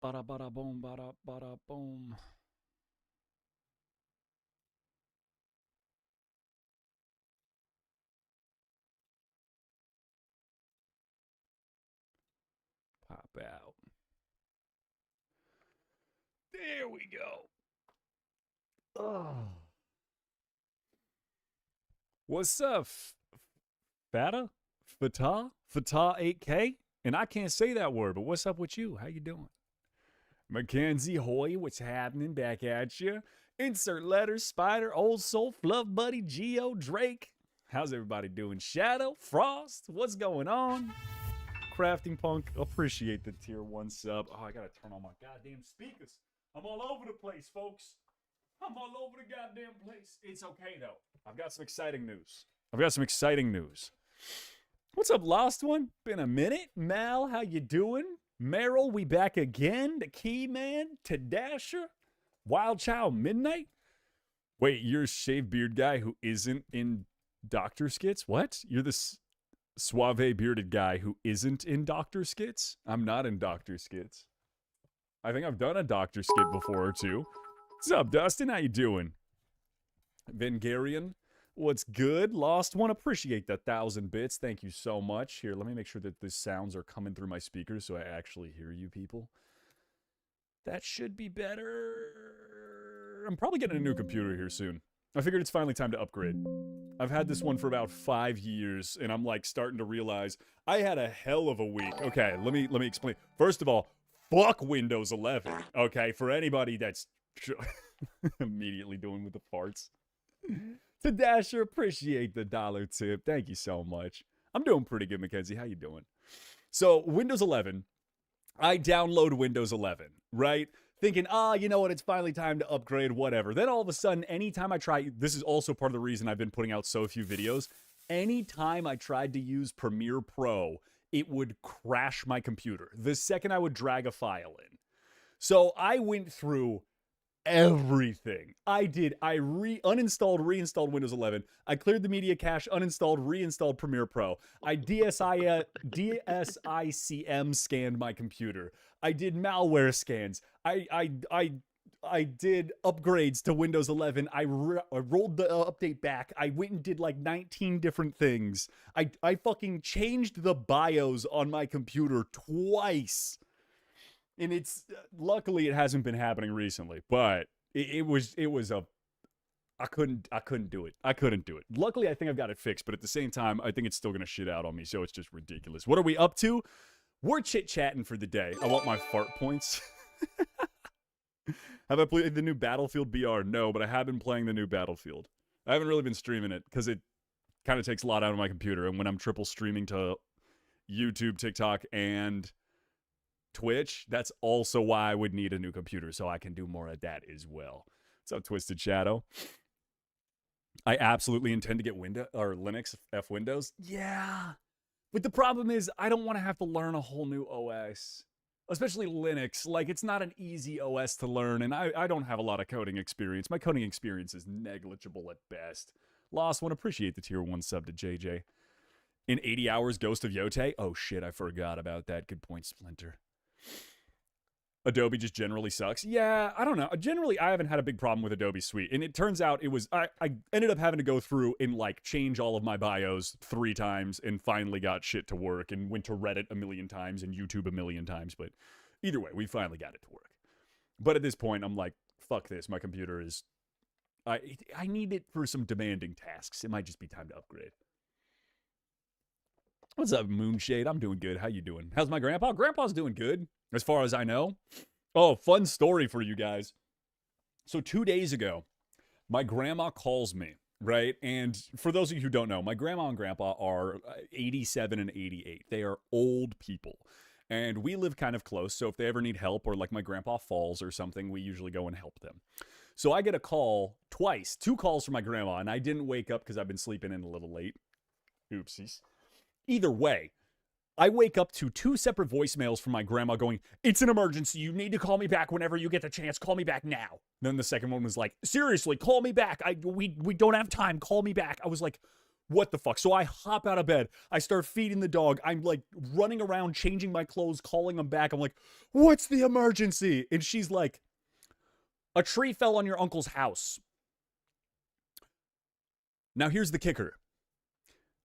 Bada bada boom, bada bada boom. Pop out. There we go. Oh. What's up, Fata? Fatah 8K? And I can't say that word, but what's up with you? How you doing? Mackenzie Hoy, what's happening? Back at you. Insert letters, Spider, Old Soul, Fluff Buddy, Geo, Drake. How's everybody doing? Shadow, Frost, what's going on? Crafting Punk, appreciate the tier 1 sub. Oh, I gotta turn on my goddamn speakers. I'm all over the place, folks. I'm all over the goddamn place. It's okay, though. I've got some exciting news. What's up, Lost One? Been a minute. Mal, how you doing? Meryl, we back again. The Key Man, Tadasher, Wild Child Midnight. Wait, you're a shaved beard guy who isn't in Doctor Skits? What? You're the suave bearded guy who isn't in Doctor Skits? I'm not in Doctor Skits. I think I've done a Doctor Skit before or two. What's up, Dustin? How you doing? Vengarian, what's good? Lost One, appreciate the 1,000 bits. Thank you so much. Here, let me make sure that the sounds are coming through my speakers so I actually hear you people. That should be better. I'm probably getting a new computer here soon. I figured it's finally time to upgrade. I've had this one for about 5 years, and I'm like starting to realize I had a hell of a week. Okay, let me explain. First of all, fuck Windows 11. Okay, for anybody that's immediately doing with the farts. To Dasher, appreciate the $1 tip. Thank you so much. I'm doing pretty good, Mackenzie. How you doing? So, Windows 11. I download Windows 11, right? Thinking, you know what? It's finally time to upgrade, whatever. Then all of a sudden, anytime I try, this is also part of the reason I've been putting out so few videos. Anytime I tried to use Premiere Pro, it would crash my computer the second I would drag a file in. So I went through everything. I uninstalled, reinstalled Windows 11. I cleared the media cache, uninstalled, reinstalled Premiere Pro. I DSICM scanned my computer. I did malware scans. I did upgrades to Windows 11. I rolled the update back. I went and did like 19 different things. I fucking changed the BIOS on my computer twice. And it's luckily it hasn't been happening recently, but it was a I couldn't do it. Luckily, I think I've got it fixed, but at the same time, I think it's still gonna shit out on me, so it's just ridiculous. What are we up to? We're chit-chatting for the day. I want my fart points. Have I played the new Battlefield BR? No, but I have been playing the new Battlefield. I haven't really been streaming it because it kind of takes a lot out of my computer, and when I'm triple streaming to YouTube, TikTok, and Twitch, that's also why I would need a new computer, so I can do more of that as well. What's up, Twisted Shadow? I absolutely intend to get Windows or Linux F Windows. Yeah. But the problem is I don't want to have to learn a whole new OS. Especially Linux. Like, it's not an easy OS to learn, and I don't have a lot of coding experience. My coding experience is negligible at best. Lost One, appreciate the tier 1 sub to JJ. In 80 hours, Ghost of Yote? Oh shit, I forgot about that. Good point, Splinter. Adobe just generally sucks. Yeah, I don't know. Generally, I haven't had a big problem with Adobe Suite. And it turns out it was, I ended up having to go through and like change all of my BIOS 3 times and finally got shit to work and went to Reddit a million times and YouTube a million times. But either way, we finally got it to work. But at this point, I'm like, fuck this. My computer is, I need it for some demanding tasks. It might just be time to upgrade. What's up, Moonshade? I'm doing good. How you doing? How's my grandpa? Grandpa's doing good, as far as I know. Oh, fun story for you guys. So 2 days ago, my grandma calls me, right? And for those of you who don't know, my grandma and grandpa are 87 and 88. They are old people. And we live kind of close, so if they ever need help or like my grandpa falls or something, we usually go and help them. So I get a call twice, 2 calls from my grandma, and I didn't wake up because I've been sleeping in a little late. Oopsies. Either way, I wake up to 2 separate voicemails from my grandma going, "It's an emergency. You need to call me back whenever you get the chance. Call me back now." Then the second one was like, "Seriously, call me back. We don't have time. Call me back." I was like, what the fuck? So I hop out of bed. I start feeding the dog. I'm like running around, changing my clothes, calling them back. I'm like, what's the emergency? And she's like, a tree fell on your uncle's house. Now here's the kicker.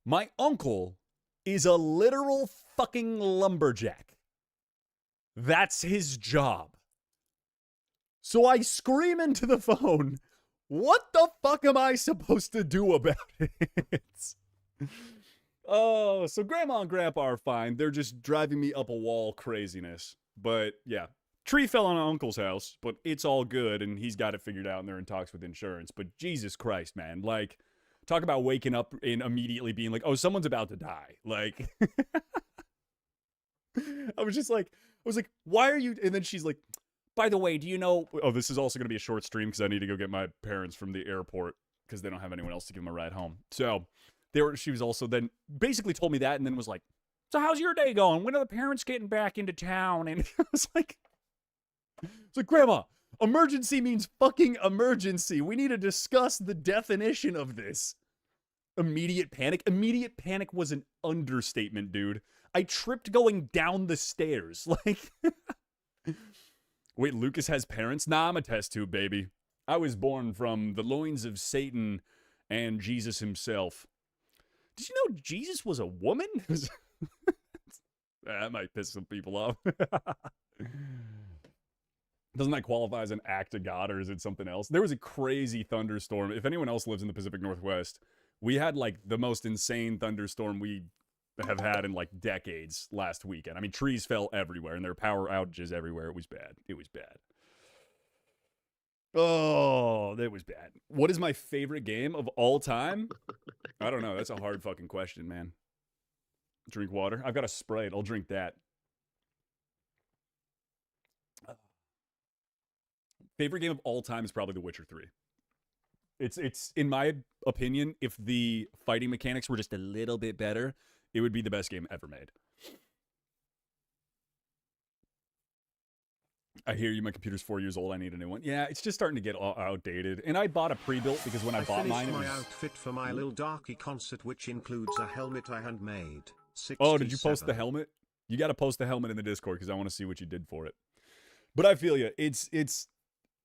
My uncle is a literal fucking lumberjack. That's his job. So I scream into the phone, what the fuck am I supposed to do about it? Oh, so Grandma and Grandpa are fine. They're just driving me up a wall craziness. But yeah, tree fell on Uncle's house, but it's all good, and he's got it figured out, and they're in talks with insurance. But Jesus Christ, man. Like, talk about waking up and immediately being like, oh, someone's about to die. Like, I was like, why are you? And then she's like, by the way, do you know? Oh, this is also going to be a short stream because I need to go get my parents from the airport because they don't have anyone else to give them a ride home. So she was also then basically told me that and then was like, so how's your day going? When are the parents getting back into town? And I was like, it's like, Grandma, emergency means fucking emergency. We need to discuss the definition of this. Immediate panic. Immediate panic was an understatement, dude. I tripped going down the stairs. Like, wait, Lucas has parents? Nah, I'm a test tube, baby. I was born from the loins of Satan and Jesus himself. Did you know Jesus was a woman? That might piss some people off. Doesn't that qualify as an act of God, or is it something else? There was a crazy thunderstorm. If anyone else lives in the Pacific Northwest, we had like the most insane thunderstorm we have had in like decades last weekend. I mean, trees fell everywhere and there were power outages everywhere. It was bad. It was bad. Oh, that was bad. What is my favorite game of all time? I don't know. That's a hard fucking question, man. Drink water. I've got a Sprite. I'll drink that. Favorite game of all time is probably The Witcher 3. It's in my opinion, if the fighting mechanics were just a little bit better, it would be the best game ever made. I hear you, my computer's 4 years old, I need a new one. Yeah, it's just starting to get outdated. And I bought a pre-built because when I bought mine, my outfit for my little darky concert, which includes a helmet I handmade. 67. Oh, did you post the helmet? You got to post the helmet in the Discord because I want to see what you did for it. But I feel you.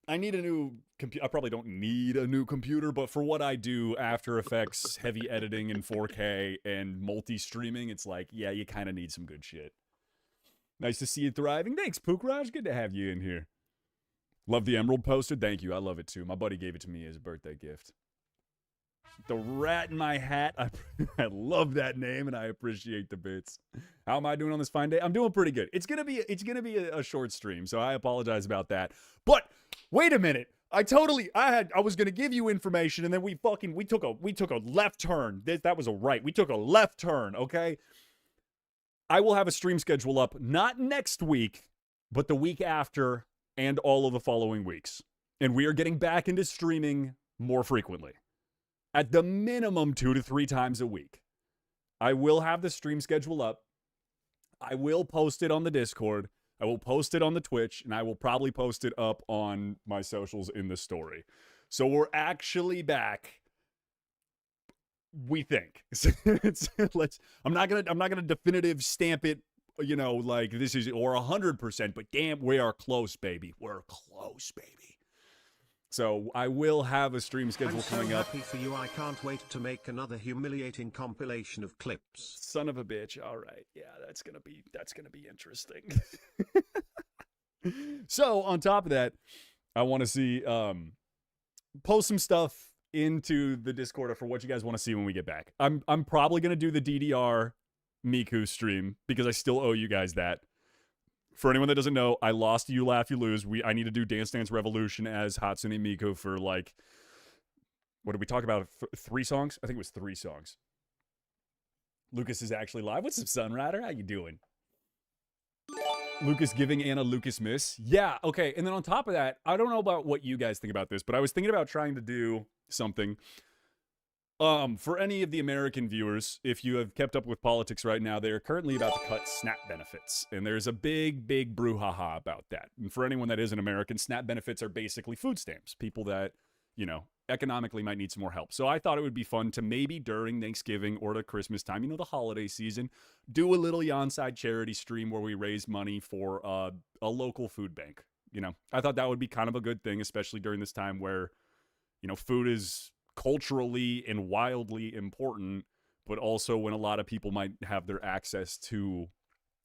I need a new computer. I probably don't need a new computer, but for what I do, After Effects, heavy editing in 4K, and multi-streaming, it's like, yeah, you kind of need some good shit. Nice to see you thriving. Thanks, Pookraj. Good to have you in here. Love the Emerald poster. Thank you. I love it too. My buddy gave it to me as a birthday gift. The rat in my hat. I love that name, and I appreciate the bits. How am I doing on this fine day? I'm doing pretty good. It's gonna be a short stream, so I apologize about that. But wait a minute. I was gonna give you information, and then we took a left turn. That was a right. We took a left turn. Okay. I will have a stream schedule up not next week, but the week after, and all of the following weeks. And we are getting back into streaming more frequently. At the minimum 2 to 3 times a week. I will have the stream schedule up. I will post it on the Discord. I will post it on the Twitch. And I will probably post it up on my socials in the story. So we're actually back. We think. I'm not gonna definitive stamp it, you know, like this is or 100%, but damn, we are close, baby. We're close, baby. So I will have a stream schedule coming up. I'm so happy for you. I can't wait to make another humiliating compilation of clips. Son of a bitch. All right. Yeah, that's gonna be interesting. So on top of that, I want to see post some stuff into the Discord for what you guys want to see when we get back. I'm probably gonna do the DDR Miku stream because I still owe you guys that. For anyone that doesn't know, I lost You Laugh, You Lose. I need to do Dance Dance Revolution as Hatsune Miku for like, what did we talk about? 3 songs? I think it was 3 songs. Lucas is actually live. What's up, Sunrider? How you doing? Lucas giving Anna Lucas miss. Yeah, okay. And then on top of that, I don't know about what you guys think about this, but I was thinking about trying to do something. For any of the American viewers, if you have kept up with politics right now, they are currently about to cut SNAP benefits. And there's a big, big brouhaha about that. And for anyone that is an American, SNAP benefits are basically food stamps. People that, you know, economically might need some more help. So I thought it would be fun to maybe during Thanksgiving or the Christmas time, the holiday season, do a little Yonside charity stream where we raise money for a local food bank. I thought that would be kind of a good thing, especially during this time where, food is culturally and wildly important, but also when a lot of people might have their access to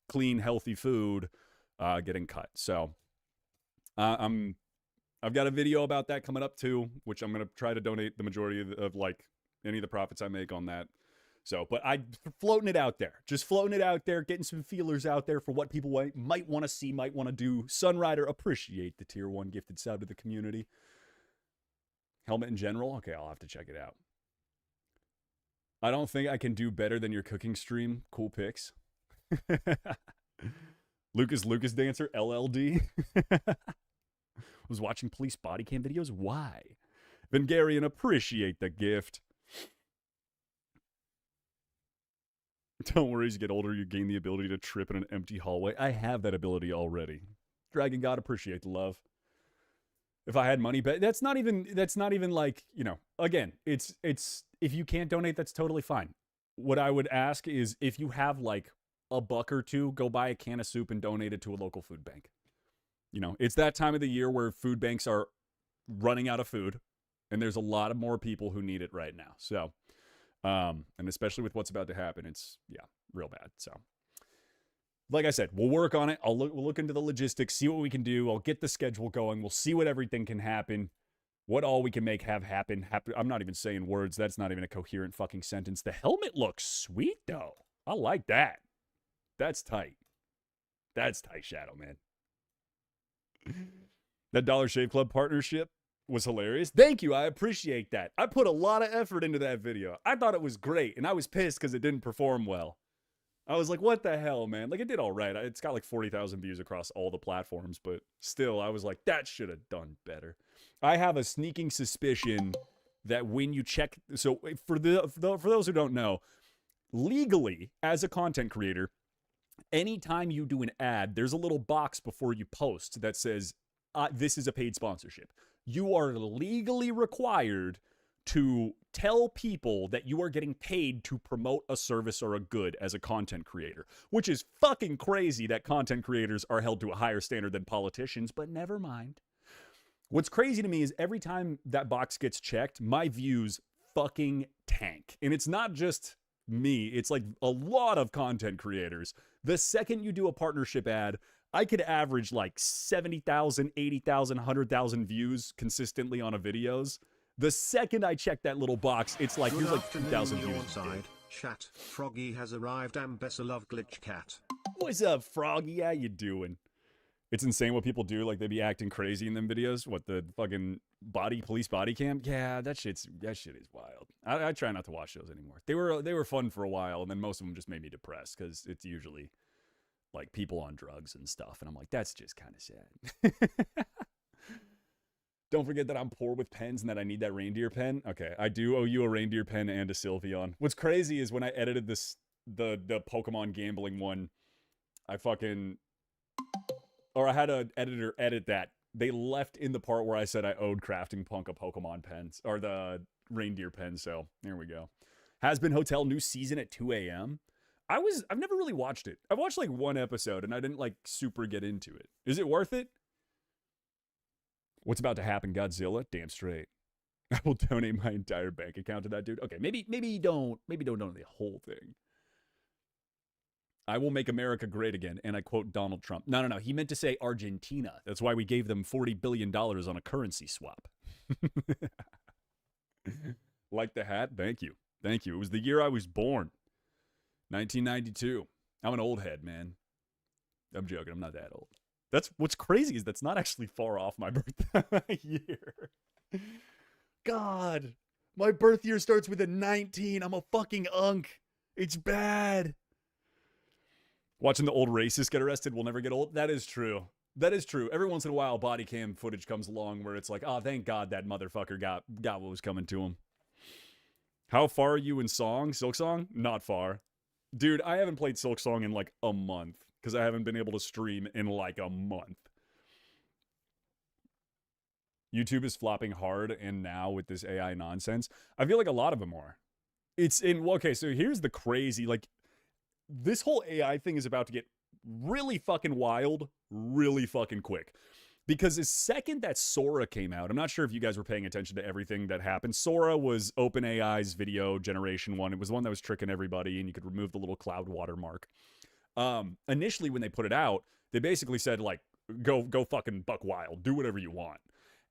clean, healthy food getting cut. So I've got a video about that coming up too, which I'm going to try to donate the majority of like any of the profits I make on that. So, but floating it out there, getting some feelers out there for what people might want to see, might want to do. Sunrider, appreciate the tier 1 gifted sub to the community. Helmet in general? Okay, I'll have to check it out. I don't think I can do better than your cooking stream. Cool pics. Lucas Dancer, LLD. Was watching police body cam videos. Why? Vengarian, appreciate the gift. Don't worry, as you get older, you gain the ability to trip in an empty hallway. I have that ability already. Dragon God, appreciate the love. If I had money, but that's not even like, again, it's if you can't donate, that's totally fine. What I would ask is if you have like a buck or two, go buy a can of soup and donate it to a local food bank. It's that time of the year where food banks are running out of food, and there's a lot of more people who need it right now. So, and especially with what's about to happen, it's, real bad. So, like I said, we'll work on it. We'll look into the logistics, see what we can do. I'll get the schedule going. We'll see what everything can happen, what all we can make have happen. I'm not even saying words. That's not even a coherent fucking sentence. The helmet looks sweet, though. I like that. That's tight. That's tight, Shadow Man. That Dollar Shave Club partnership was hilarious. Thank you. I appreciate that. I put a lot of effort into that video. I thought it was great, and I was pissed because it didn't perform well. I was like, what the hell, man? Like, it did all right. It's got like 40,000 views across all the platforms, but still, I was like, that should have done better. I have a sneaking suspicion that when you check... So, for those who don't know, legally, as a content creator, anytime you do an ad, there's a little box before you post that says, this is a paid sponsorship. You are legally required to tell people that you are getting paid to promote a service or a good as a content creator, which is fucking crazy that content creators are held to a higher standard than politicians, but never mind. What's crazy to me is every time that box gets checked, my views fucking tank. And it's not just me, it's like a lot of content creators. The second you do a partnership ad, I could average like 70,000, 80,000, 100,000 views consistently on a videos. The second I check that little box, it's like, here's like 2,000 views. Side. Chat, Froggy has arrived. Ambessa love glitch cat. What's up, Froggy? How you doing? It's insane what people do. Like, they be acting crazy in them videos. What, the fucking police body cam? Yeah, that shit is wild. I try not to watch those anymore. They were fun for a while, and then most of them just made me depressed, because it's usually like people on drugs and stuff, and I'm like, that's just kind of sad. Don't forget that I'm poor with pens and that I need that reindeer pen. Okay, I do owe you a reindeer pen and a Sylveon. What's crazy is when I edited this, the Pokemon gambling one, I had an editor edit that. They left in the part where I said I owed Crafting Punk a Pokemon pens, or the reindeer pen, so there we go. Has Been Hotel new season at 2 a.m. I've never really watched it. I've watched like one episode and I didn't like super get into it. Is it worth it? What's about to happen, Godzilla? Damn straight. I will donate my entire bank account to that dude. Okay, maybe don't donate the whole thing. I will make America great again, and I quote Donald Trump. No. He meant to say Argentina. That's why we gave them $40 billion on a currency swap. Like the hat? Thank you. It was the year I was born. 1992. I'm an old head, man. I'm joking. I'm not that old. That's what's crazy is that's not actually far off my birth year. God, my birth year starts with a 19. I'm a fucking unk. It's bad. Watching the old racists get arrested will never get old. That is true. Every once in a while, body cam footage comes along where it's like, oh, thank God that motherfucker got what was coming to him. How far are you in Silk Song? Not far. Dude, I haven't played Silk Song in like a month because I haven't been able to stream in like a month. YouTube is flopping hard, and now with this AI nonsense, I feel like a lot of them are. It's in, okay, so here's the crazy, like, this whole AI thing is about to get really fucking wild, really fucking quick. Because the second that Sora came out, I'm not sure if you guys were paying attention to everything that happened. Sora was OpenAI's video generation one. It was the one that was tricking everybody, and you could remove the little cloud watermark. Initially, when they put it out, they basically said, like, go fucking buck wild. Do whatever you want.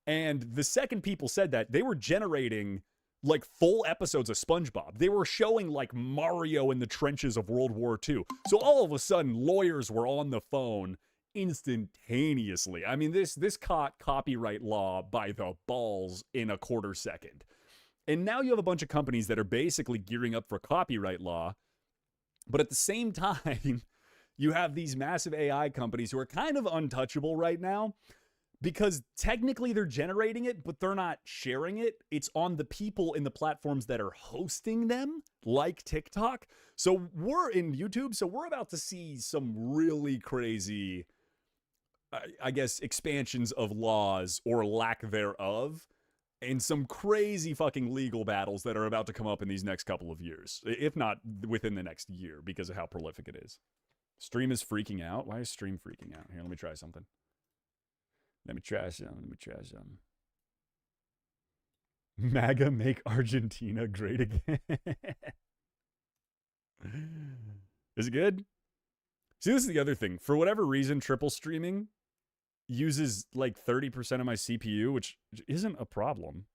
And the second people said that, they were generating, like, full episodes of SpongeBob. They were showing, like, Mario in the trenches of World War II. So all of a sudden, lawyers were on the phone instantaneously. I mean, this caught copyright law by the balls in a quarter second. And now you have a bunch of companies that are basically gearing up for copyright law. But at the same time, you have these massive AI companies who are kind of untouchable right now because technically they're generating it, but they're not sharing it. It's on the people in the platforms that are hosting them, like TikTok. So we're in YouTube, so we're about to see some really crazy, I guess, expansions of laws or lack thereof, and some crazy fucking legal battles that are about to come up in these next couple of years, if not within the next year, because of how prolific it is. Stream is freaking out. Why is stream freaking out? Here, let me try something. MAGA make Argentina great again. Is it good? See, this is the other thing. For whatever reason, triple streaming uses like 30% of my CPU, which isn't a problem.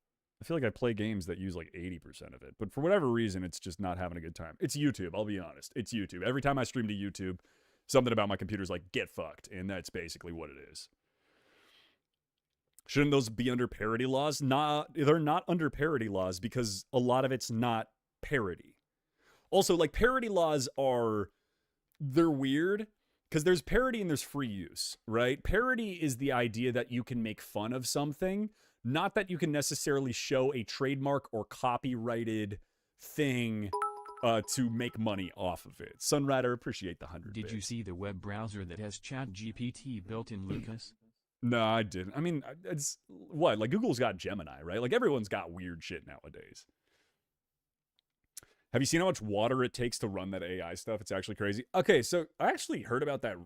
I feel like I play games that use like 80% of it. But for whatever reason, it's just not having a good time. It's YouTube, I'll be honest. It's YouTube. Every time I stream to YouTube, something about my computer's like, get fucked. And that's basically what it is. Shouldn't those be under parody laws? They're not under parody laws because a lot of it's not parody. Also, like, parody laws they're weird because there's parody and there's free use, right? Parody is the idea that you can make fun of something, not that you can necessarily show a trademark or copyrighted thing to make money off of it. Sunrider, appreciate the 100 Did bits. you see the web browser that has ChatGPT built in, Lucas? No, I didn't. I mean, it's what? Like, Google's got Gemini, right? Like, everyone's got weird shit nowadays. Have you seen how much water it takes to run that AI stuff? It's actually crazy. Okay, so I actually heard about that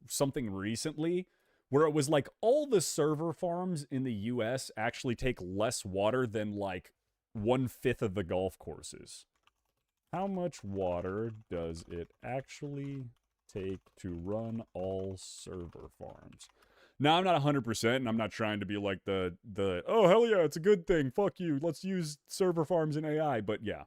something recently where it was like all the server farms in the US actually take less water than like 1/5 of the golf courses. How much water does it actually take to run all server farms? Now, I'm not 100%, and I'm not trying to be like the oh, hell yeah, it's a good thing, fuck you, let's use server farms in AI, but yeah.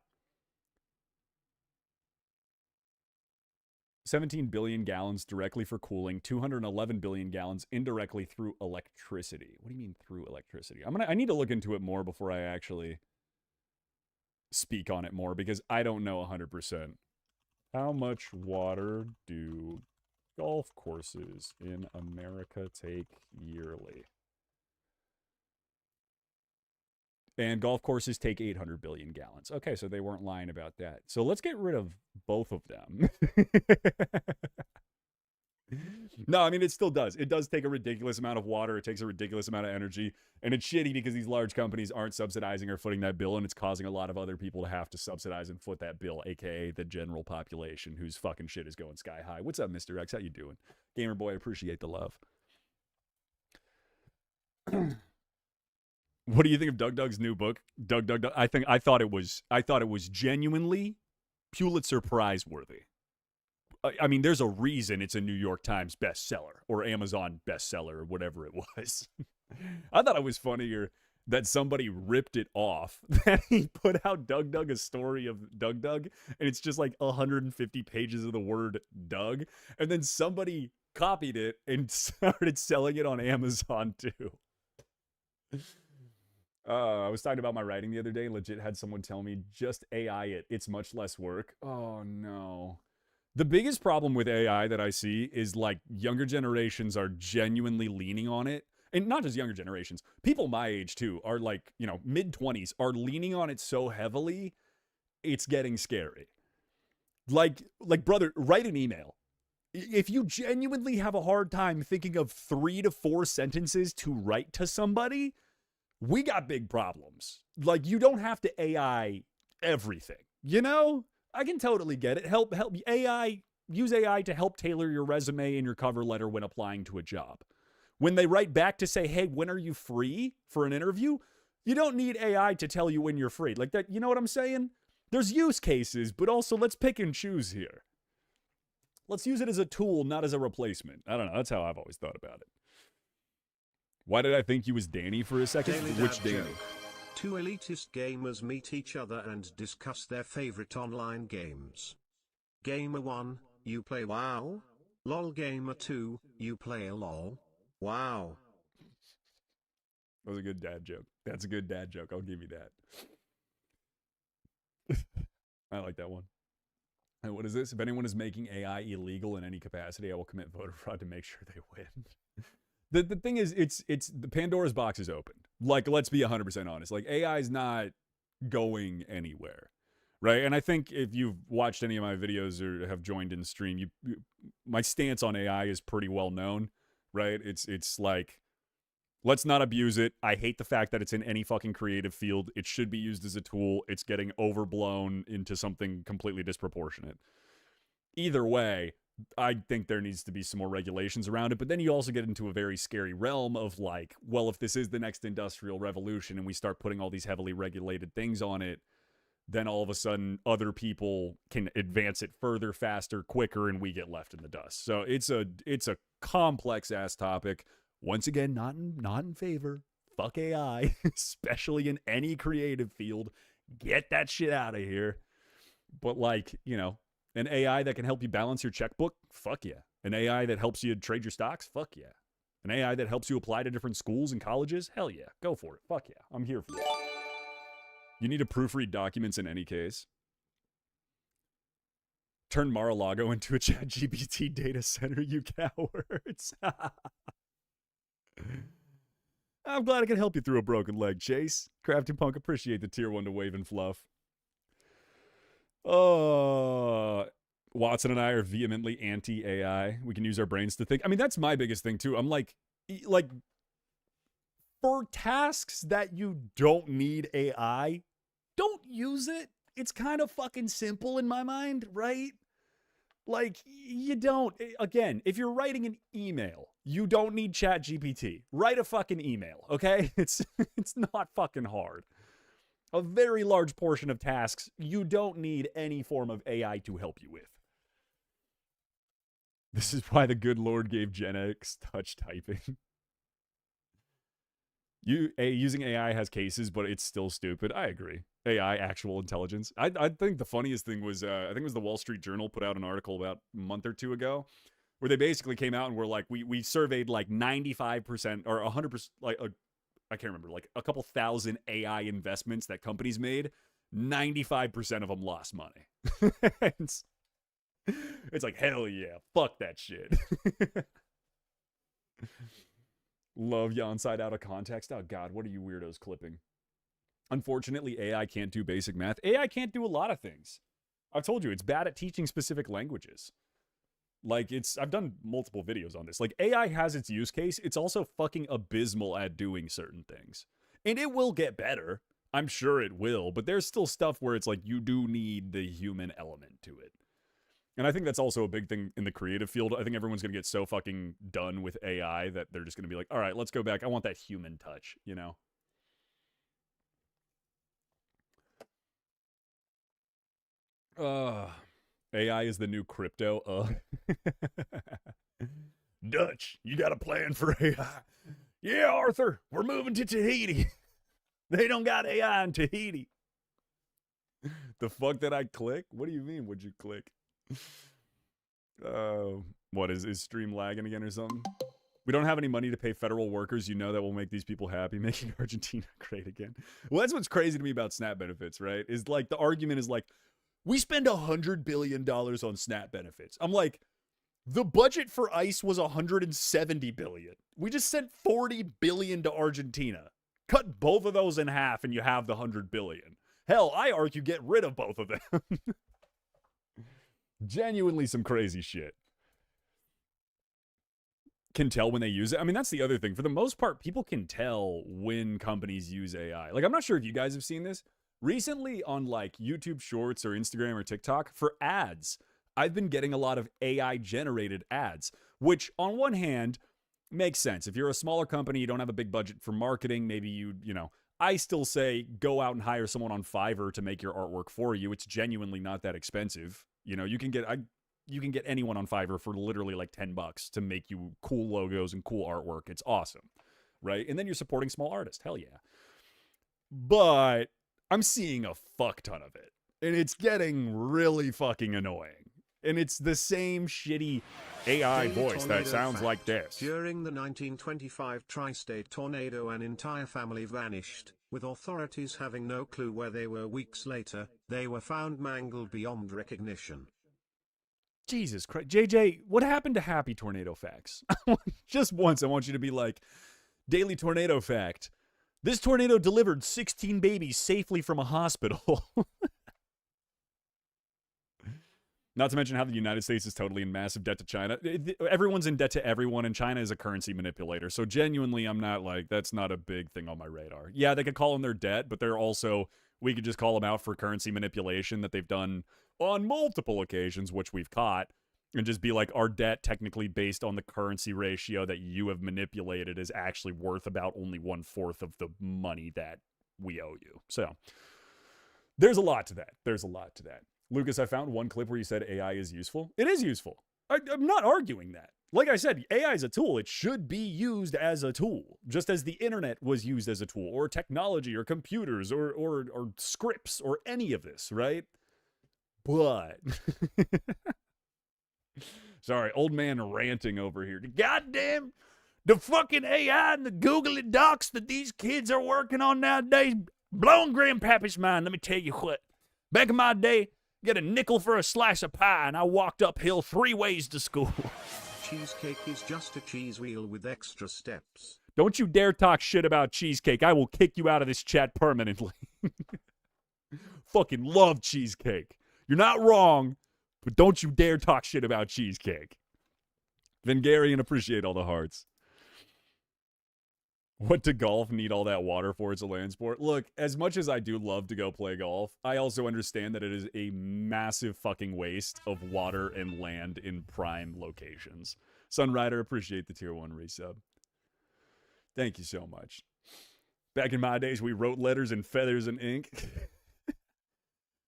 17 billion gallons directly for cooling, 211 billion gallons indirectly through electricity. What do you mean through electricity? I need to look into it more before I actually speak on it more, because I don't know 100%. How much water do golf courses in America take yearly? And golf courses take 800 billion gallons. Okay, so they weren't lying about that. So let's get rid of both of them. No, I mean, it still does. It does take a ridiculous amount of water. It takes a ridiculous amount of energy. And it's shitty because these large companies aren't subsidizing or footing that bill, and it's causing a lot of other people to have to subsidize and foot that bill, aka the general population whose fucking shit is going sky high. What's up, Mr. X? How you doing? Gamer boy, appreciate the love. What do you think of Doug Doug's new book? Doug. I thought it was genuinely Pulitzer Prize worthy. I mean, there's a reason it's a New York Times bestseller or Amazon bestseller or whatever it was. I thought it was funnier that somebody ripped it off. That he put out Doug, a story of Doug, and it's just like 150 pages of the word Doug. And then somebody copied it and started selling it on Amazon too. I was talking about my writing the other day and legit had someone tell me, just AI it. It's much less work. Oh, no. The biggest problem with AI that I see is like younger generations are genuinely leaning on it. And not just younger generations. People my age too are like, mid-20s are leaning on it so heavily, it's getting scary. Like, brother, write an email. If you genuinely have a hard time thinking of 3 to 4 sentences to write to somebody, we got big problems. Like, you don't have to AI everything, you know? I can totally get it. Help AI, use AI to help tailor your resume and your cover letter when applying to a job. When they write back to say, hey, when are you free for an interview? You don't need AI to tell you when you're free. Like that, you know what I'm saying? There's use cases, but also let's pick and choose here. Let's use it as a tool, not as a replacement. I don't know. That's how I've always thought about it. Why did I think you was Danny for a second? Daily Which Dad Danny? joke. Two elitist gamers meet each other and discuss their favorite online games. Gamer 1, you play WoW? LOL. Gamer 2, you play LOL? Wow. That was a good dad joke. That's a good dad joke. I'll give you that. I like that one. And what is this? If anyone is making AI illegal in any capacity, I will commit voter fraud to make sure they win. The thing is, it's the Pandora's box is open. Like, let's be 100% honest. Like, AI is not going anywhere, right? And I think if you've watched any of my videos or have joined in stream, my stance on AI is pretty well known, right? It's like, let's not abuse it. I hate the fact that it's in any fucking creative field. It should be used as a tool. It's getting overblown into something completely disproportionate. Either way, I think there needs to be some more regulations around it. But then you also get into a very scary realm of like, well, if this is the next industrial revolution and we start putting all these heavily regulated things on it, then all of a sudden other people can advance it further, faster, quicker, and we get left in the dust. So it's a complex ass topic. Once again, not in favor. Fuck AI, especially in any creative field. Get that shit out of here. But like, you know, an AI that can help you balance your checkbook, fuck yeah. An AI that helps you trade your stocks, fuck yeah. An AI that helps you apply to different schools and colleges, hell yeah. Go for it. Fuck yeah. I'm here for it. You need to proofread documents in any case. Turn Mar-a-Lago into a ChatGPT data center, you cowards. I'm glad I can help you through a broken leg, Chase. Crafty Punk, appreciate the tier 1 to Wave and Fluff. Watson and I are vehemently anti-AI. We can use our brains to think. I mean, that's my biggest thing, too. I'm like, for tasks that you don't need AI, don't use it. It's kind of fucking simple in my mind, right? Like, you don't. Again, if you're writing an email, you don't need ChatGPT. Write a fucking email, okay? It's not fucking hard. A very large portion of tasks you don't need any form of AI to help you with. This is why the good Lord gave Gen X touch typing. Using AI has cases, but it's still stupid. I agree. AI, actual intelligence. I think the funniest thing was, I think it was the Wall Street Journal put out an article about a month or two ago, where they basically came out and were like, we surveyed like 95% or 100%, like I can't remember, like a couple thousand AI investments that companies made. 95% of them lost money. it's like, hell yeah, fuck that shit. Love you inside out of context. Oh God, what are you weirdos clipping? Unfortunately, AI can't do basic math. AI can't do a lot of things. I've told you, it's bad at teaching specific languages. Like, I've done multiple videos on this. Like, AI has its use case. It's also fucking abysmal at doing certain things. And it will get better. I'm sure it will. But there's still stuff where it's like, you do need the human element to it. And I think that's also a big thing in the creative field. I think everyone's going to get so fucking done with AI that they're just going to be like, all right, let's go back. I want that human touch, you know? AI is the new crypto. Dutch, you got a plan for AI? Yeah, Arthur, we're moving to Tahiti. They don't got AI in Tahiti. The fuck did I click? What do you mean, would you click? What is stream lagging again or something? We don't have any money to pay federal workers. You know that will make these people happy, making Argentina great again. Well, that's what's crazy to me about SNAP benefits, right? Is like the argument is like, we spend $100 billion on SNAP benefits. I'm like, the budget for ICE was $170 billion. We just sent $40 billion to Argentina. Cut both of those in half and you have the $100 billion. Hell, I argue get rid of both of them. Genuinely some crazy shit. can tell when they use it. I mean, that's the other thing. For the most part, people can tell when companies use AI. Like, I'm not sure if you guys have seen this. Recently on like YouTube Shorts or Instagram or TikTok, for ads, I've been getting a lot of AI generated ads, which on one hand makes sense. If you're a smaller company, you don't have a big budget for marketing, maybe you know, I still say go out and hire someone on Fiverr to make your artwork for you. It's genuinely not that expensive. You know, you can get anyone on Fiverr for literally like $10 to make you cool logos and cool artwork. It's awesome, right? And then you're supporting small artists. Hell yeah. But I'm seeing a fuck ton of it, and it's getting really fucking annoying. And it's the same shitty AI voice that sounds like this. During the 1925 tri-state tornado, an entire family vanished, with authorities having no clue where they were. Weeks later, they were found mangled beyond recognition. Jesus Christ. JJ, what happened to Happy Tornado Facts? Just once, I want you to be like, Daily Tornado Fact. This tornado delivered 16 babies safely from a hospital. Not to mention how the United States is totally in massive debt to China. Everyone's in debt to everyone, and China is a currency manipulator. So genuinely, I'm not like, that's not a big thing on my radar. Yeah, they could call in their debt, but they're also, we could just call them out for currency manipulation that they've done on multiple occasions, which we've caught, and just be like, our debt technically based on the currency ratio that you have manipulated is actually worth about only 1/4 of the money that we owe you. So there's a lot to that. There's a lot to that. Lucas, I found one clip where you said AI is useful. It is useful. I'm not arguing that. Like I said, AI is a tool. It should be used as a tool, just as the internet was used as a tool, or technology, or computers, or scripts, or any of this, right? But sorry, old man ranting over here. Goddamn, the fucking AI and the Google Docs that these kids are working on nowadays, blowing Grandpappy's mind. Let me tell you what. Back in my day, get a nickel for a slice of pie, and I walked uphill 3 ways to school. Cheesecake is just a cheese wheel with extra steps. Don't you dare talk shit about cheesecake. I will kick you out of this chat permanently. Fucking love cheesecake. You're not wrong, but don't you dare talk shit about cheesecake. Vengarian, appreciate all the hearts. What to golf need all that water for? It's a land sport. Look, as much as I do love to go play golf, I also understand that it is a massive fucking waste of water and land in prime locations. Sunrider, appreciate the tier 1 resub. Thank you so much. Back in my days, we wrote letters in feathers and ink.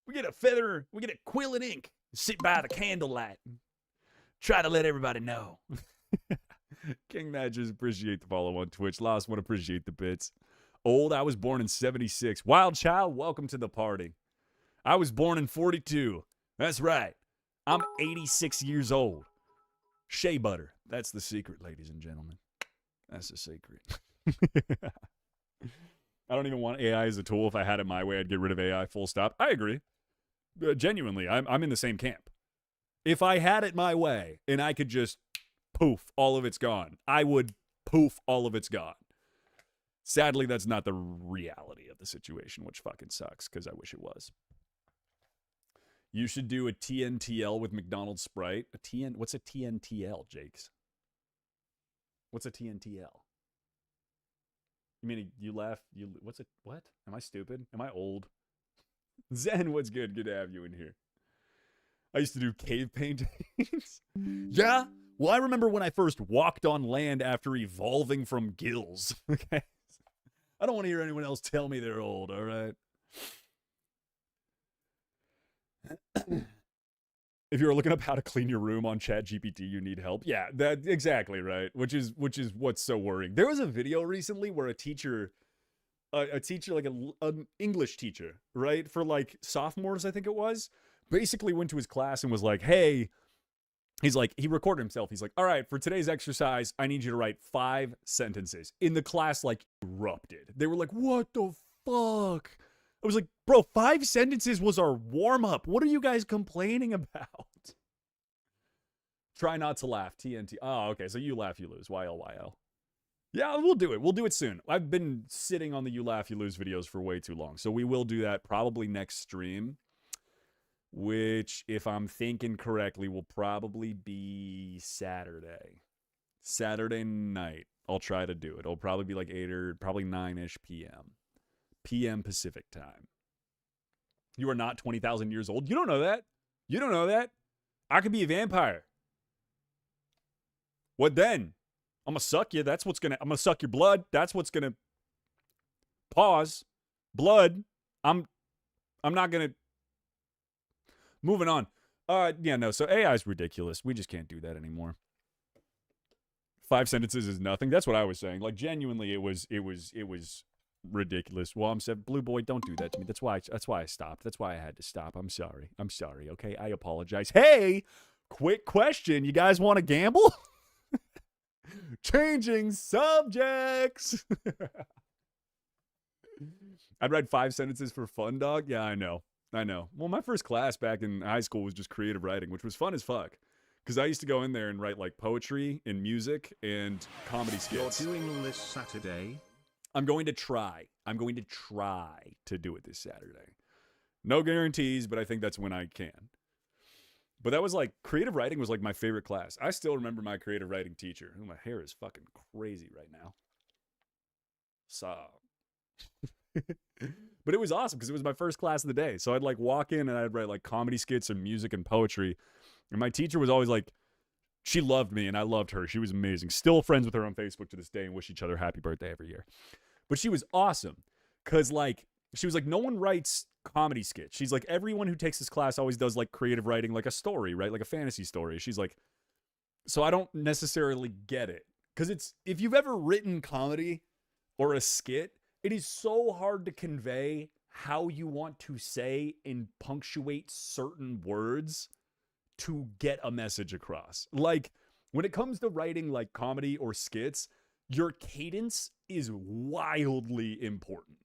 We get a quill and ink, sit by the candlelight, try to let everybody know. King Matches, appreciate the follow on Twitch. Lost One, appreciate the bits. Old, I was born in 76. Wild Child, welcome to the party. I was born in 42. That's right. I'm 86 years old. Shea butter. That's the secret, ladies and gentlemen. That's the secret. I don't even want AI as a tool. If I had it my way, I'd get rid of AI, full stop. I agree. Genuinely, I'm in the same camp. If I had it my way and I could just poof, all of it's gone, I would poof, all of it's gone. Sadly, that's not the reality of the situation, which fucking sucks because I wish it was. You should do a TNTL with McDonald's Sprite. What's a TNTL, Jakes? What's a TNTL? You mean you laugh? What? Am I stupid? Am I old? Zen, what's good? Good to have you in here. I used to do cave paintings. Yeah? Well, I remember when I first walked on land after evolving from gills. Okay? I don't want to hear anyone else tell me they're old, all right? If you're looking up how to clean your room on ChatGPT, you need help. Yeah, that exactly right. Which is what's so worrying. There was a video recently where a teacher, like an English teacher, right, for like sophomores, I think it was, basically went to his class and was like, "Hey," he's like, he recorded himself. He's like, "All right, for today's exercise, I need you to write 5 sentences." In the class, like, erupted. They were like, "What the fuck?" I was like, bro, 5 sentences was our warm-up. What are you guys complaining about? Try not to laugh. TNT. Oh, okay. So you laugh, you lose. YLYL. Yeah, we'll do it. We'll do it soon. I've been sitting on the you laugh, you lose videos for way too long. So we will do that probably next stream, which, if I'm thinking correctly, will probably be Saturday. Saturday night. I'll try to do it. It'll probably be like 8 or probably 9-ish p.m. p.m. Pacific time. You are not 20,000 years old. You don't know that. You don't know that. I could be a vampire. What then? I'm going to suck you. I'm going to suck your blood. That's what's going to pause. Blood. I'm not going to. Moving on. Yeah, no. So AI is ridiculous. We just can't do that anymore. 5 sentences is nothing. That's what I was saying. Like, genuinely, it was ridiculous. Well, I'm saying, Blue Boy, don't do that to me. That's why I stopped. That's why I had to stop. I'm sorry. Okay, I apologize. Hey, quick question. You guys want to gamble? Changing subjects. I'd write 5 sentences for fun, dog. Yeah, I know. Well, my first class back in high school was just creative writing, which was fun as fuck. Because I used to go in there and write like poetry and music and comedy skits. You're doing this Saturday? I'm going to try to do it this Saturday. No guarantees, but I think that's when I can. But that was like, creative writing was like my favorite class. I still remember my creative writing teacher. Ooh, my hair is fucking crazy right now. So. But it was awesome because it was my first class of the day. So I'd like walk in and I'd write like comedy skits and music and poetry. And my teacher was always like, she loved me and I loved her. She was amazing. Still friends with her on Facebook to this day and wish each other happy birthday every year. But she was awesome because like, she was like, no one writes comedy skits. She's like, everyone who takes this class always does like creative writing, like a story, right? Like a fantasy story. She's like, so I don't necessarily get it. Because it's, if you've ever written comedy or a skit, it is so hard to convey how you want to say and punctuate certain words to get a message across. Like, when it comes to writing like comedy or skits, your cadence is wildly important.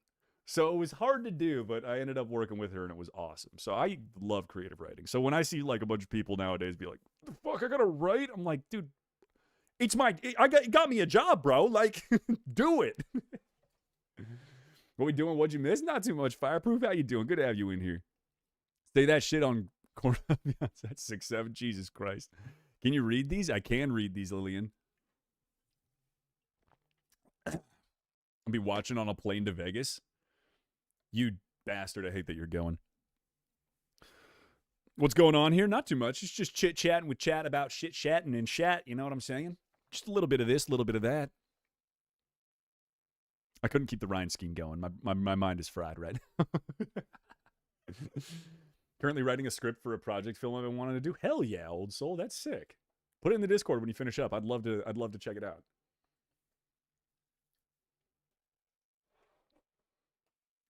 So it was hard to do, but I ended up working with her and it was awesome. So I love creative writing. So when I see like a bunch of people nowadays be like, the fuck, I gotta write? I'm like, dude, it got me a job, bro. Like, do it. What we doing? What'd you miss? Not too much. Fireproof, how you doing? Good to have you in here. Say that shit on corner. That's 6'7". Jesus Christ. Can you read these? I can read these, Lillian. I'll be watching on a plane to Vegas. You bastard. I hate that you're going. What's going on here? Not too much. It's just chit-chatting with chat about shit-chatting and chat. You know what I'm saying? Just a little bit of this, a little bit of that. I couldn't keep the rhyme scheme going. My mind is fried right now. Currently writing a script for a project film I've been wanting to do. Hell yeah, old soul. That's sick. Put it in the Discord when you finish up. I'd love to check it out.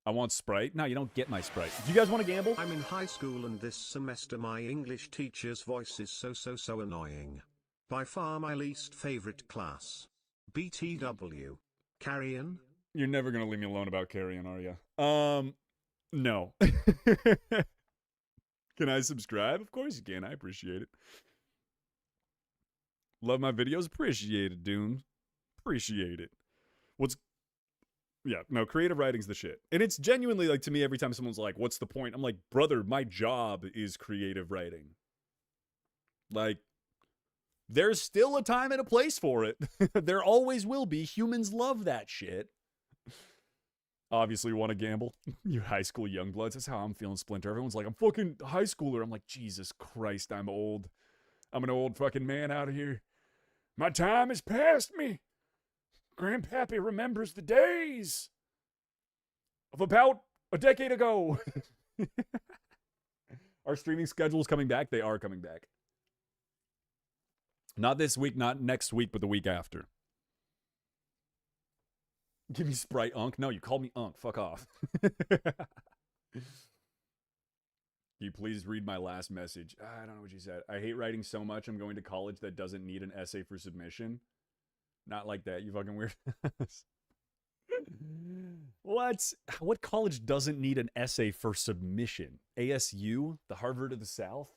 I want Sprite. No, you don't get my Sprite. Do you guys want to gamble? I'm in high school and this semester my English teacher's voice is so annoying. By far my least favorite class. BTW. Carrion? You're never going to leave me alone about carrion, are you? No. Can I subscribe? Of course you can. I appreciate it. Love my videos? Appreciate it, Doom. Appreciate it. Yeah, no, creative writing's the shit. And it's genuinely, like, to me, every time someone's like, what's the point? I'm like, brother, my job is creative writing. Like, there's still a time and a place for it. There always will be. Humans love that shit. Obviously want to gamble. You high school young bloods. That's how I'm feeling, Splinter. Everyone's like, I'm fucking high schooler. I'm like, Jesus Christ, I'm old. I'm an old fucking man out of here. My time has passed me. Grandpappy remembers the days of about a decade ago. Our streaming schedule's coming back. They are coming back. Not this week, not next week, but the week after. Give me Sprite, Unk. No, you called me Unk. Fuck off. Can you please read my last message? I don't know what you said. I hate writing so much. I'm going to college that doesn't need an essay for submission. Not like that, you fucking weird. What college doesn't need an essay for submission? ASU? The Harvard of the South?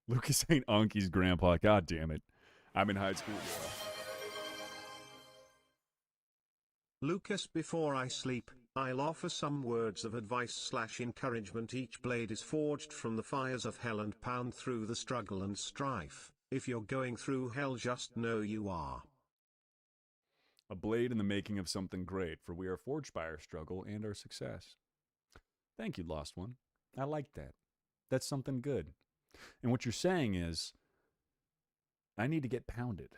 Lucas ain't Unky's grandpa. God damn it. I'm in high school. Lucas, before I sleep, I'll offer some words of advice/encouragement. Each blade is forged from the fires of hell and pound through the struggle and strife. If you're going through hell, just know you are. A blade in the making of something great, for we are forged by our struggle and our success. Thank you, Lost One. I like that. That's something good. And what you're saying is, I need to get pounded.